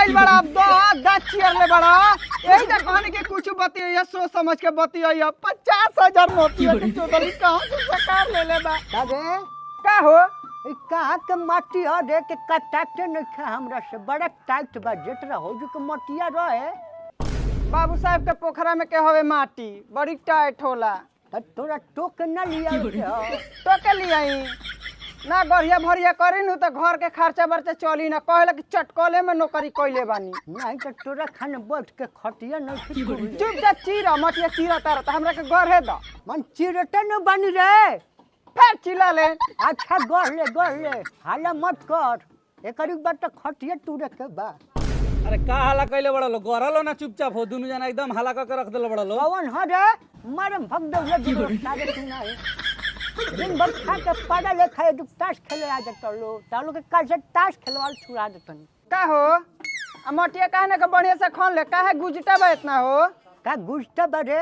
आइल बड़ा दा चियर ले बड़ा यही तो कहने के कुछ बतिया सोच समझ के बतिया 50,000 नोटिया के चोदली कहां से सरकार ले ले बा दादे का हो कहाँ के माटी ह रे के कटाटे नहीं खा हमरा से बड़ा टाइट बा जेटरा हो जो के मटिया रहे बाबू साहब के पोखरा में के हवे माटी बड़ी टाइट होला त तोरा टोक न लिया तो के लिए आई ना गरिया भरिया करी नु तो घर के खर्चा बर्चा चली ना कहला कि चटकले में नौकरी कइले बानी नहीं तो तोरा खाने बैठ के खटिया नहीं खिचुड़ी चुपचाप चीरा मटिया चीरा तार त हमरा के घर है द मन चिरटे न बनी रे फिर चिल्ला ले अच्छा गढ़ ले हाला मत कर एकरी बात तो खटिया तूरे के बा अरे का हाला कैले बड़ा लो गरलो ना चुपचाप हो दुनु जना एकदम हाला करके रख देले बड़ा लो कौन ह रे मारे भग दे लगी सागे तू नहीं दिन भर खा के पाड़ा ले खाए जो ताश खेले आ जाता लो तालो के काल से ताश खेलवाल छुड़ा देतन का हो आ मटिया कहने के बढ़िया से खन ले काहे गुजटा बा इतना हो का गुस्ता बरे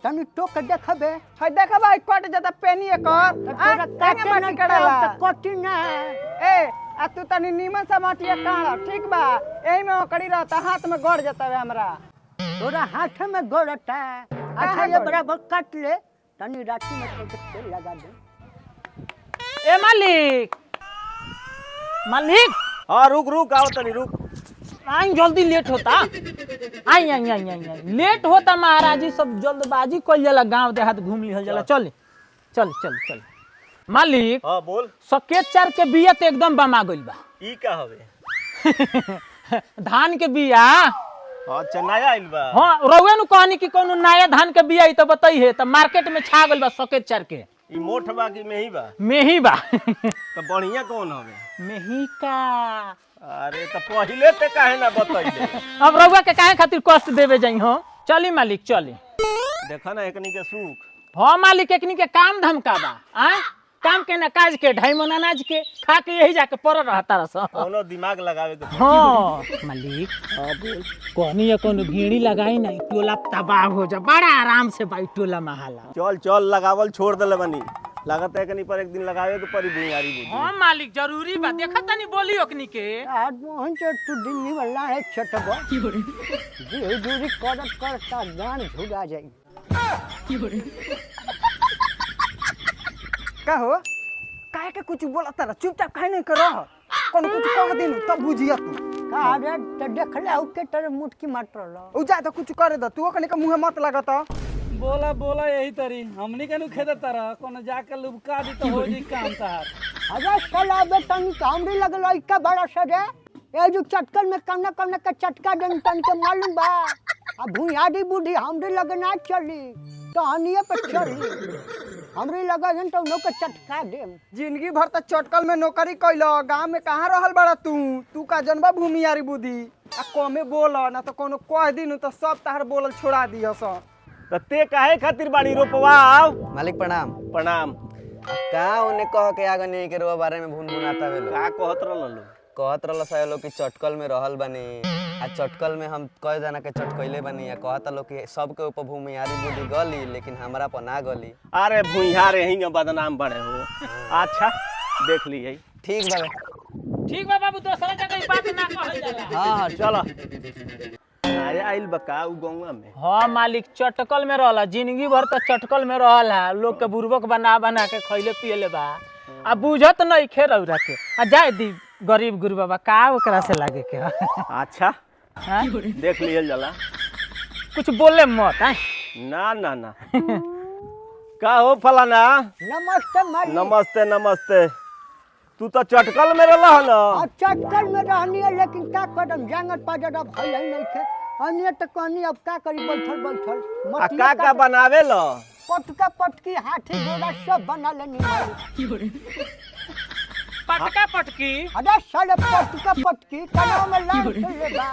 तनी टोक देखबे है देखा भाई कट जाता पेनी एकर तोरा काटे नहीं कड़ाला त कटी ना ए आ तू तनी नीमन से मटिया काढ़ ठीक बा एही में ओकड़ी रहता हाथ में गड़ जाता है हमरा तोरा हाथ में गड़ता अच्छा ये बराबर काट ले तनी राती में तो तेल लगा दे ए मालिक मालिक हाँ रुक आओ तनी रुक आई जल्दी लेट होता आई लेट होता महाराज जी सब जल्दबाजी कइल जाला गांव देहात घूम लिहल जाला चल मालिक हाँ बोल सकेत चार के बिया तो एकदम बमा गइल बा ई का हवे धान के बिया अच्छा नया आइल बा हाँ रउए नु कहनी कि कोनो नया धान के बिया तो बताई है तो मार्केट में छा गइल बा सकेत चार के ई मोठ बा कि मेही बा मेही बा तो बढ़िया कौन हवे मेही का अरे तो पहिले ते काहे ना बतइले अब रउआ के काहे खातिर कष्ट देवे जाई हो चली मालिक चली देखा ना एकनी के सुख हाँ मालिक एकनी के काम धाम का बा आय काम के ना काज के ढाई मन अनाज के खा के यही जाके पर रहता रस कोनो दिमाग लगावे के हाँ मालिक हाँ बोल कहनी है कोनो भीड़ी लगाई नहीं टोला तबाह हो जा बड़ा आराम से भाई टोला महाला चल लगावल छोड़ देले बनी लागत है कनी पर एक दिन लगावे के परी बुनियारी बुद्धि हाँ मालिक जरूरी बा देखा तनी बोली ओकनी के आज मोहन से तू दिन नहीं वाला है छटबा जी दूरी करता गान झुगा जाई का हो काहे के कुछ बोला तारा चुपचाप काहे नहीं कर रहा कोनो कुछ कह दिन तब बुझिया तू का रे त देख ले उ के तेरे मुटकी मार रहा उ जा तो कुछ करे द तू ओकनी के मुंह मत लागत बोला यही तरी हमनी के नु खेदे तारा कोनो जाके लुबका दी तो हो जी काम तार अरे साला बे तनी कामड़ी लगल इक्का बड़ा सा रे ए जो चटकल में कम का चटका देन तन के मालूम बा अब भुयाडी बूढ़ी हमरे लगे ना चली तो हनिए पे चली हमरे लगा जन तो नो के चटका देम जिंदगी भर त चटकल में नौकरी कइलो गांव में कहां रहल बड़ा तू का जनबा भूमियारी बुद्धि आ कमे बोल ना तो कोनो कह दिन तो सब तार बोलल छोड़ा दियस तो ते काहे खातिर बाड़ी रोपवाओ मालिक प्रणाम प्रणाम का उन्हें कह के आगे नहीं के रुआ बारे में भून भुनाता वेलो का कहत रहल कहत रहल सा लोग कि चटकल में रहल बनी आ चटकल में हम कई जना के चटकइले बनी आ कहत लोग कि सबके ऊपर भूमियारी बुद्धि गली लेकिन हमरा पर ना गली अरे भुइहार यही के बदनाम बड़े हो अच्छा देख लीजिए ठीक बाबे ठीक बा बाबू दूसरा जगह बात ना कहल जाला हाँ चलो अरे आइल बका उ गौवा में हाँ मालिक चटकल में रहला जिंदगी भर तो चटकल में रहला लोग के बुर्बक बना के खइले पियले बा आ बुझत नहीं खे रउरा के आ जाए दी गरीब गुरबा बा का ओकरा से लागे के अच्छा हाँ? देख लियल जाला कुछ बोले मत है ना का हो फलाना नमस्ते मालिक नमस्ते तू तो चटकल में रहला ना आ चटकल में रहनी है लेकिन का कदम जांगत पाजर अब है नहीं थे अन्य तो कहनी अब का करी बैठल आ का बनावे लो पटका पटकी हाथी घोड़ा सब बना लेनी मालिक पटका पटकी अरे साले पटका पटकी कनाव में लाल चले बा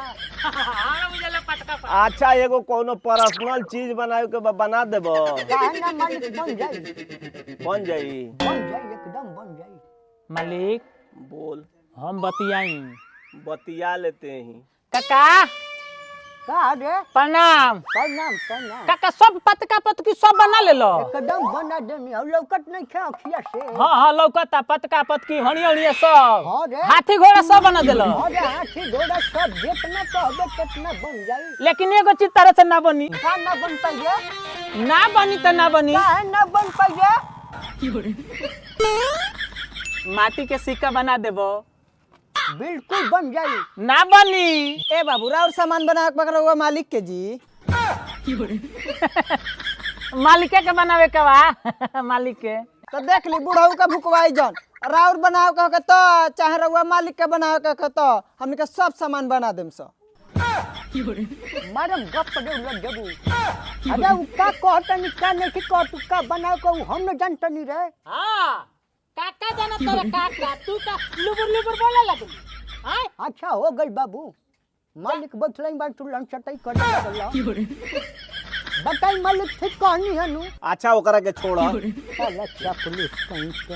हां मुझे पटका अच्छा एगो कोनो पर्सनल चीज बनावे के बना देबो काहे ना मालिक बन जाई एकदम बन जाई मालिक बोल हम बतियाई बतिया लेते हैं काका का रे प्रणाम प्रणाम प्रणाम काका सब पतका पतकी सब बना ले लो एकदम बना देनी और लौकत नहीं खे अखिया से हाँ हाँ लौकता पतका पतकी हणी हणी सब हाँ रे हाथी घोड़ा सब बना देलो अरे हाथी घोड़ा सब जितना कहबे कितना बन जाई लेकिन एगो चीज तरह से ना बनी का ना बन पाइए ना बनी तो ना बनी का है ना बन पाइए माटी के सिक्का बना देबो बिल्कुल बन जाई ना बनी ए बाबू और सामान बना के पकड़ा हुआ मालिक के जी। मालिके के बनावे के बा मालिक के तो देख ली बुढ़ऊ का भुकवाई जन राउर बनाओ के तो चाहे रउआ मालिक के बनाओ के तो हमने के सब सामान बना देम सब। मैडम गप दे लग जबू अरे उ का कहतनी का नहीं कि कह तू का बनाओ को हम न जानतनी रे हां काका जाना तोरा काका तू का लुबुर लुबुर बोले लगली हां अच्छा हो गई बाबू मालिक बतलाई बार तू लन चटाई कर लगल बताई मालिक ठीक कहनी है नु अच्छा ओकरा के छोड़ा अच्छा पुलिस कहीं के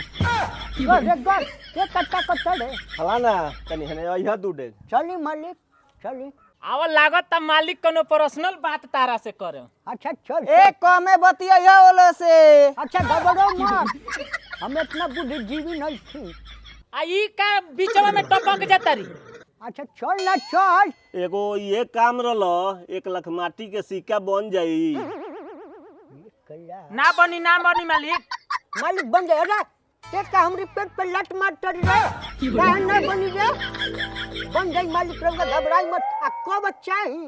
रे गो के कट्टा कट्टा रे फलाना तनी हने अइहा दू दे चली मालिक चली आव लागत त मालिक कोनो पर्सनल बात तारा से करे अच्छा चल ए कमे बतिया ओले से अच्छा घबरो मत हम इतना बुद्धिजीवी नहीं थी आ ई का बीचवा में टपक जातारी अच्छा चल ना चल एगो ये काम रहलो 1 लाख माटी के सिक्का बन जाई ना बनी मालिक मालिक बन जाए रे ते का हमरी पेट पे लट मार तड़ी रे काहे ना बनी रे बन जाई मालिक रंग घबराई मत आ कब चाही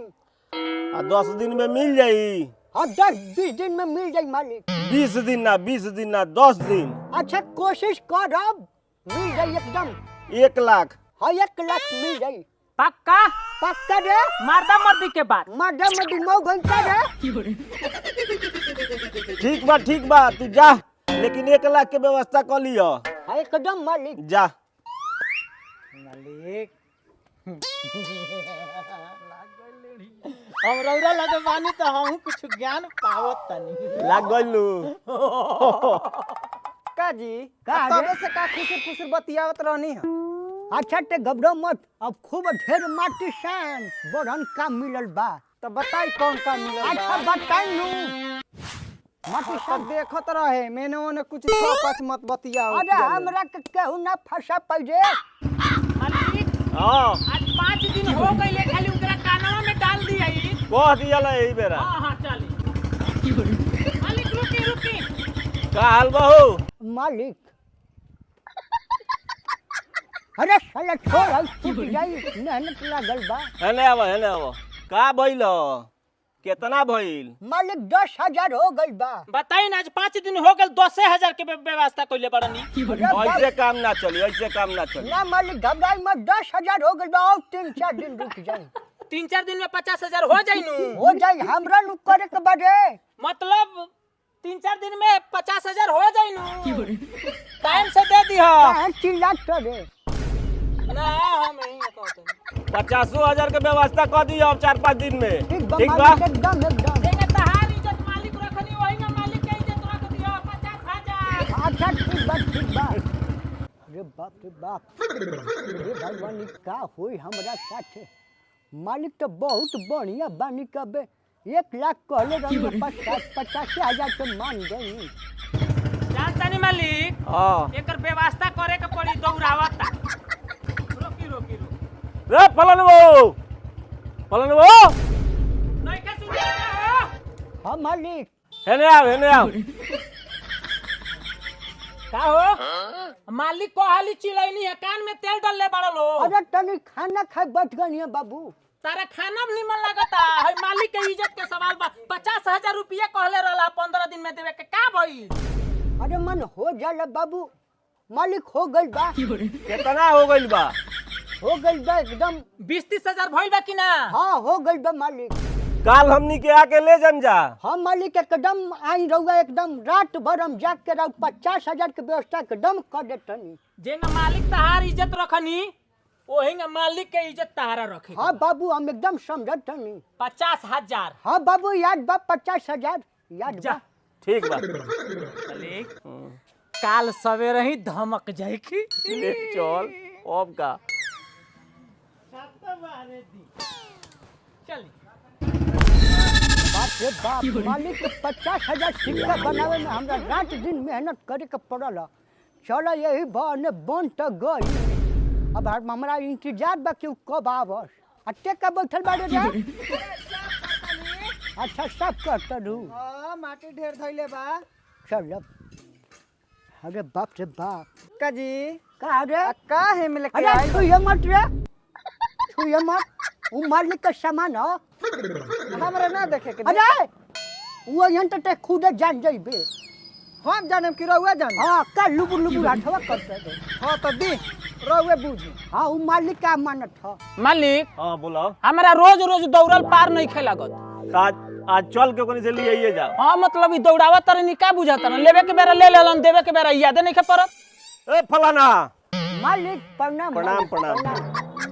आ 10 दिन में मिल जाई हाँ 10-20 दिन में मिल जाई मालिक 20 दिन ना 10 दिन अच्छा कोशिश करब मिल जाई एकदम 1 लाख हाँ 1 लाख मिल जाई पक्का पक्का रे मर्दा मर्दी के बात मर्दा मर्दी मौ घंटा रे ठीक बा तू जा लेकिन 1 लाख के व्यवस्था कर लियो हाँ एकदम मालिक जा मालिक हम रौरा लगे बानी तो हम कुछ ज्ञान पावत तनी लाग गइलू का जी का तबे रे? से का खुशी बतियावत रहनी है। अच्छा ते घबरो मत अब खूब ढेर माटी सान बड़न काम मिलल बा तो बताई कौन काम मिलल अच्छा बा? बताई नु माटी सब सान देखत रहे मैंने ओने कुछ छपच मत बतियाओ अरे हमरा के केहू ना फंसा पाइजे मालिक हां आज 5 दिन हो गइले खाली उनकरा कानवा में डाल दिया ई कह दियाला एही बेरा हां चली मालिक रुकी का हाल बहू मालिक अरे साला छोड़ आई टूट जाई मेहनत लागल बा हेने आव का भइल केतना भइल मालिक 10,000 हो गई बा बताई ना आज 5 दिन हो गए 10,000 के व्यवस्था कइले बड़नी अरे ऐसे काम ना चली ना मालिक घबराई मत 10,000 हो गई बा और 3-4 दिन रुक जाई 3-4 दिन में 50,000 हो जाई नु हो जाई हमरा नु करे के बारे मतलब 3-4 दिन में 50,000 हो जाई नु टाइम से दे दी हो काहे चिल्लात रे ना हम यही कहते 50,000 के व्यवस्था कर दियो अब 4-5 दिन में ठीक बा ठीक बा मालिक एकदम देंगे तहार इज्जत मालिक रखनी वही में मालिक के इज्जत रख दियो 50,000 अच्छा ठीक बा अरे बाप रे भगवान का होई हमरा साथे मालिक तो बहुत बढ़िया बानी कबे 1 लाख कहले रंग 50,000 के मान गई जानता नहीं मालिक हां एकर व्यवस्था करे के पड़ी दौड़ावता रोकी रे फलनवो नहीं के सुन हो हाँ मालिक हेने आव का हो मालिक को हाली चिलैनी है कान में तेल डाल ले बड़ा लो अरे तनी खाना खाए बैठ गई है बाबू तारा खाना भी निमन लगता है मालिक के इज्जत के सवाल बा 50,000 रुपया कहले रहला 15 दिन में देवे के का भई अरे मन हो जाला बाबू मालिक हो गई बा केतना हो गइल बा एकदम 20-30,000 भइल बा कि ना हाँ हो गई बा मालिक काल हमनी के आके ले जम जा हम मालिक एकदम आई रहुआ एकदम रात भर हम जाग के रह 50,000 के व्यवस्था एकदम कर देतनी जेंगा मालिक तहार इज्जत रखनी ओहिंगा मालिक के इज्जत तहारा रखे हाँ बाबू हम एकदम समझतनी 50,000 हाँ बाबू याद बा 50,000 याद जा बा ठीक बा मालिक काल सवेरे ही धमक जाई की ले चल अब का चली रे बाप, मालिक के 50,000 सिक्का बनावे में हमरा रात दिन मेहनत करे के पड़ल। चलो यही बने बन त गई। अब हमरा इंतजार बा कि उ कब आवस। अट्टे का बैठल बाड़े रे? अच्छा सब करता रू। हां माटी ढेर धइले बा। चल अरे बाप रे बाप। का जी का रे? का है मिल के अरे आई छुए मत रे, छुए मत। उ मालिक का सामान हो। हमरा ना देखे के अरे वो यंत ते खुदे जान जाइबे। हम जाने कि रहुआ जाने। हाँ का लुबुर लुबुर हटवा करते थे। हां तो दी रहुए बूझी। हाँ उ मालिक का मानत था। मालिक हाँ बोलो। हमारा रोज रोज दौड़ल पार नहीं खे लागत। आज चल के कोनी से ले आइए जाओ। हाँ मतलब ई दौड़ावा तरनी का बुझाता ना, लेवे के बेरा ले लेलन, देवे के बेरा याद नहीं खे परत। ए फलाना मालिक प्रणाम। प्रणाम, प्रणाम।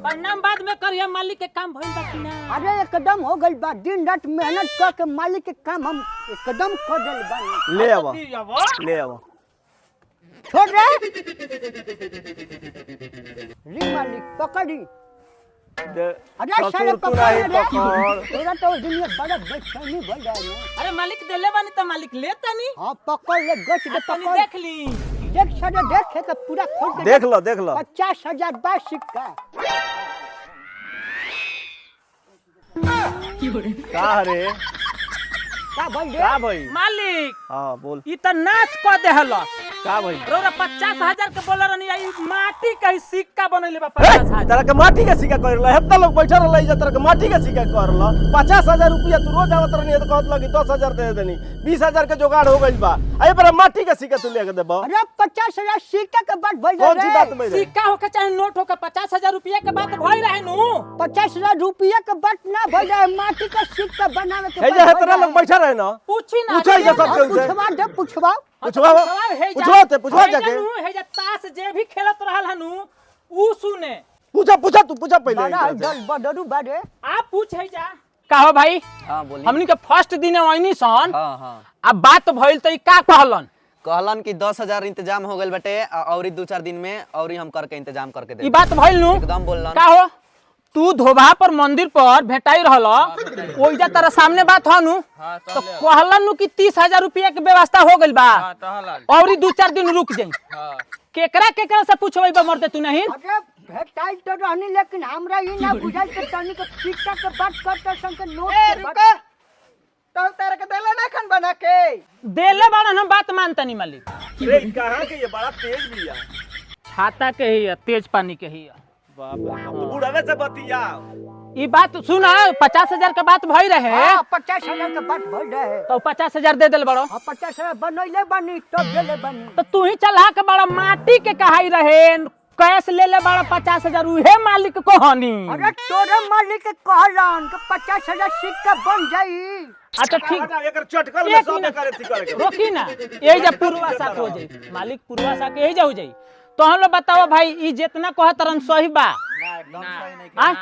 प्रणाम बाद में करिए, मालिक के काम भइल बा कि ना? अरे एकदम हो गई बा, दिन रात मेहनत कर के मालिक के काम हम एकदम कर देल बानी। ले आवो ले आवो। छोड़ रे। री मालिक पकड़ी। अरे साले पकड़ रे। तोरा तो दिन में बड़ा बेचैनी भइल रहा है। अरे मालिक देले बानी त मालिक लेता नहीं। हाँ पकड़ ले, गच दे तनी पकड़। देख ली। देख सारे देखे के पूरा खोल के देख लो 50,000 बा सिक्का। का रे का भइल रे? का भाई? मालिक हाँ बोल। ई त नाच क देहलस। का भाई? रोरा 50,000 के बोलर नहीं आई, माटी का ही सिक्का बनैले बा 50,000। तरह के माटी के सिक्का करला हेता लोग बैठल रहला इजा तरह के माटी के सिक्का करला। 50,000 रुपया तू रोज आवत रहनी तो कहत लगी 10,000 दे देनी, 20,000 के जुगाड़ हो गइल बा। आई पर माटी के सिक्का तू लेके देबो। अरे 50,000 सिक्का के बात भइल कौन सी बात में रे? सिक्का होके चाहे नोट होके 50,000 रुपया के बात भई रहे नु। 50,000 रुपया के बात ना भइल रहे, माटी का सिक्का बनावे के हे जे हेतना लोग बैठल रहे ना। पूछी ना। पूछो इजा सब के पूछवा दे पूछवा। पूछवा जाके। हे जा ताश जे भी खेलत रहल हनु उ सुने। पूछा तू पूछा पहले बड़ा इनका से। डल बडरू बारे। आप पूछ है जा। कहो भाई हाँ बोलिए। हमनी के फर्स्ट दिन आइनी सन। हाँ हाँ अब बात भइल त ई का कहलन? कहलन कि 10,000 इंतजाम हो गइल बटे और 2-4 दिन में और हम करके इंतजाम करके ई दे। बात भइल नु। एकदम बोललन। का हो तू धोबा पर मंदिर पर भेटाई रहल, ओइजा तेरा सामने बात हनु तो कहलन नु कि 30,000 रुपया के व्यवस्था हो गइल बा और 2-4 दिन रुक जाई। केकरा से पूछबै बा मरते तू नहीं? अरे भेटाई तो रहनी, लेकिन हमरा ई ना बुझाई के तनी के सिक्का के बात करते संग के नोट ए के बात। रुको तो तेरे के देले ना खन बना के। देले बाड़ा हम बात मानता नहीं मालिक। रे कहां के ये बड़ा तेज भी है। छाता के ही है, तेज पानी के ही है। बाप रे अब तो बुढ़ावे से बतिया। ई बात सुना, 50,000 के बात भई रहे हाँ 50,000 के बात भइल रहे। तो 50,000 दे देल बड़ो। हाँ 50,000 बनैले बनी तब देले बनी। तो तू ही चला के बड़ा माटी के कहाई रहे, कैश ले ले बड़ा 50,000 उहे मालिक को हनी। अरे तोरे मालिक के कहलन कि 50,000 सिक्का बन जाई। अच्छा ठीक, एकर चटकल में सब करे थी करे के। रोकी ना, यही जा पूर्वा साक हो जाई, मालिक पूर्वा साक यही जा हो जाई। तो हम लोग बताओ भाई ई जितना कहत रन सही बा? आ?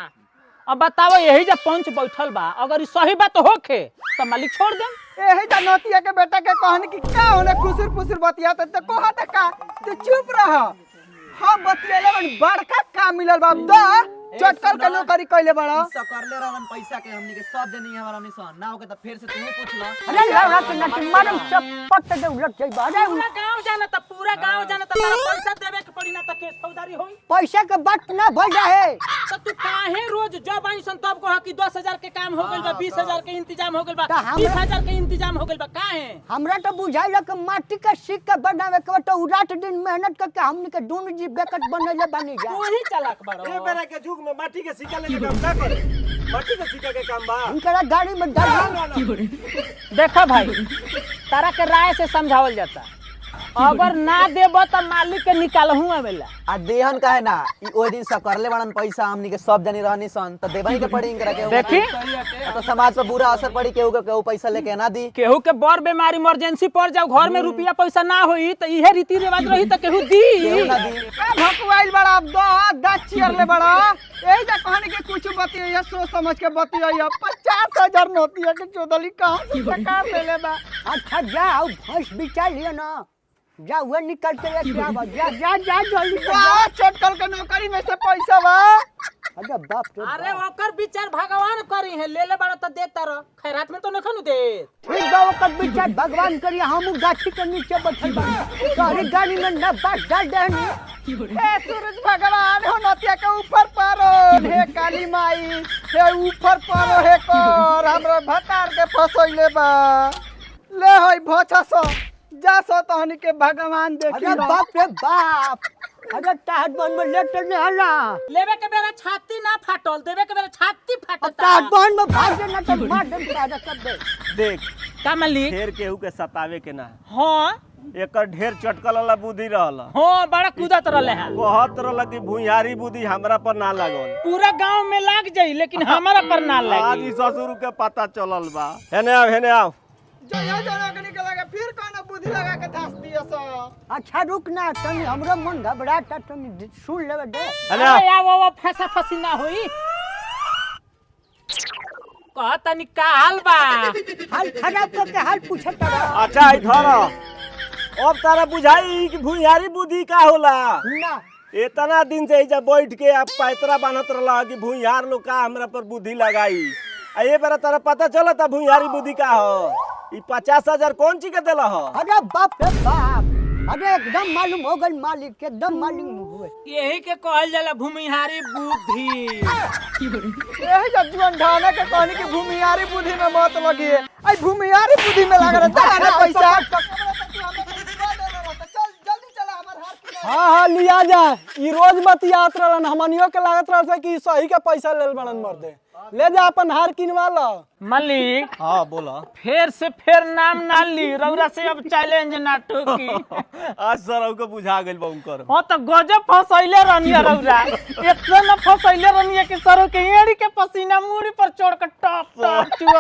अब बताओ यही जा पंच बैठल बा, अगर ई सही बात होखे तो मालिक छोड़ दे। एही जनोतिया के बेटा के कहन कि का होने खुसुर फुसुर बतिया त कहत का तू चुप रह। हम बतियाले बन बड़का काम मिलल बा द चटकल के नौकरी कइले बड़ा। करले रहलन पैसा के हमनी के सब देनी हमारा निशान ना होके त फिर से तू पूछ ल। अरे लड़ा के ना मारम सब पट दे उलट जाई। अरे पूरा गांव जाना त पूरा गांव जाना त तारा पैसा देवे के पड़ी ना त केस फौजदारी होई। पैसा के बात ना भइल रहे। तो तू काहे रोज जब आई सन तब कह कि 10,000 के काम हो गइल बा, 20,000 के इंतजाम हो गइल बा, तो हमरा- 30,000 के इंतजाम हो गइल बा, काहे? हमरा तो बुझाइल कि माटी का सिक्का बनावे के तो उ रात दिन मेहनत करके हमनी के दोनों जी बेकट बनैले बनी जा। तू ही चालाक बड़ो। ए बेरा के युग में माटी के सिक्का लेके काम ना करे। माटी के सिक्का के काम बा। उनकरा गाड़ी में डाल। देखो भाई तारा के राय से समझावल जाता, अगर ना देब तो मालिक के निकालहू आवेला। आ देहन काहे ना ई ओइ दिन से करले बड़न पैसा हमनी के सब जनी रहनी सन त देबई के पड़ी इनकरा के। देखी तो समाज पर बुरा असर पड़ी केहू के केहू पैसा लेके ना दी। केहू के बड़ बीमारी इमरजेंसी पड़ जाओ, घर में रुपया पैसा ना होई तो इहे रीति रिवाज रही तो केहू केहू ना दी। दी। का भकुआइल बड़ा अब द चियर ले बड़ा। एही जा कहन के कुछ बतिया सोच समझ के बतिया। 50,000 नोतिया के चोदली कहां से सरकार ले ले बा। अच्छा जाओ भैंस बिचा लियो ना, जा वो निकल के लेके आवा। जा जा जा जल्दी से जा। वाह चटकल के नौकरी में से पैसा बा। अरे बाप रे अरे बाप। ओकर विचार भगवान करी है, ले ले बड़ा तो देता रह खैरात में तो न खनु दे ठीक बा ओकर विचार भगवान करिए हम गाछी के नीचे बैठल बानी तोहरी गाड़ी में न बात डाल देनी हे सूरज भगवान हो नतिया के ऊपर पारो हे काली माई हे ऊपर पारो हे कर हमरा भतार के फसैले बा ले होई भछस जा सो तहनी के भगवान देखी अरे बाप रे बाप अरे टाहट बन में लेटर ने हला लेवे के बेरा छाती ना फाटल देवे के बेरा छाती अब फाटता टाहट बन में भाग देना तो मार दे राजा कर दे देख का मालिक ढेर केहू के सतावे के ना हां एकर ढेर चटकल वाला बुद्धि रहल हां बड़ा कूदत रहले है कहत रहल कि भुइयारी बुद्धि हमरा पर ना लागल पूरा गांव में लाग जाई लेकिन हमारा पर ना आज लागी ई ससुर के पता चलल बा हेने आओ जया जना के निकलेगा फिर कौन बुद्धि लगा के धास दियो सो अच्छा रुक ना तनी हमरो मन घबराता तनी सुन लेवे दे हेने आओ अरे या वो फसा फसी ना होई कह तनी का हाल बा हाल खराब करके हाल पूछत रहा अच्छा इधर अब तारा बुझाई कि भुइयारी बुद्धि का होला ना इतना दिन से जब बैठ के आप पैतरा बनत रहला कि भुइयार लोग का हमरा पर बुद्धि लगाई आ ये बार तारा पता चला था भुइयारी बुद्धि का हो ई 50,000 कौन चीज के देला हो अरे बाप रे बाप अरे एकदम मालूम हो गई मालिक एकदम मालूम हुए यही के कहल जाला भूमिहारी बुद्धि यही जब जीवन ढाने के कहनी की भूमियारी बुद्धि में मत लगी है आई भूमियारी बुद्धि में लग रहा है पैसा चल जल्दी चला हमार हाथ की हाँ लिया जा ई रोज बतियात रहलन हमनियो के लागत रहल कि सही के पैसा लेल बनन मर दे ले जा अपन हार किनवा लो मालिक हां बोला फिर से फिर नाम ना ली रौरा से अब चैलेंज ना ठोकी आज सरौ के बुझा गेल बा उनकर हां तो गजब फसैले रहनी रौरा इतना न फसैले रहनी कि सरो के एड़ी के पसीना मुड़ी पर चढ़ के टप टप चुआ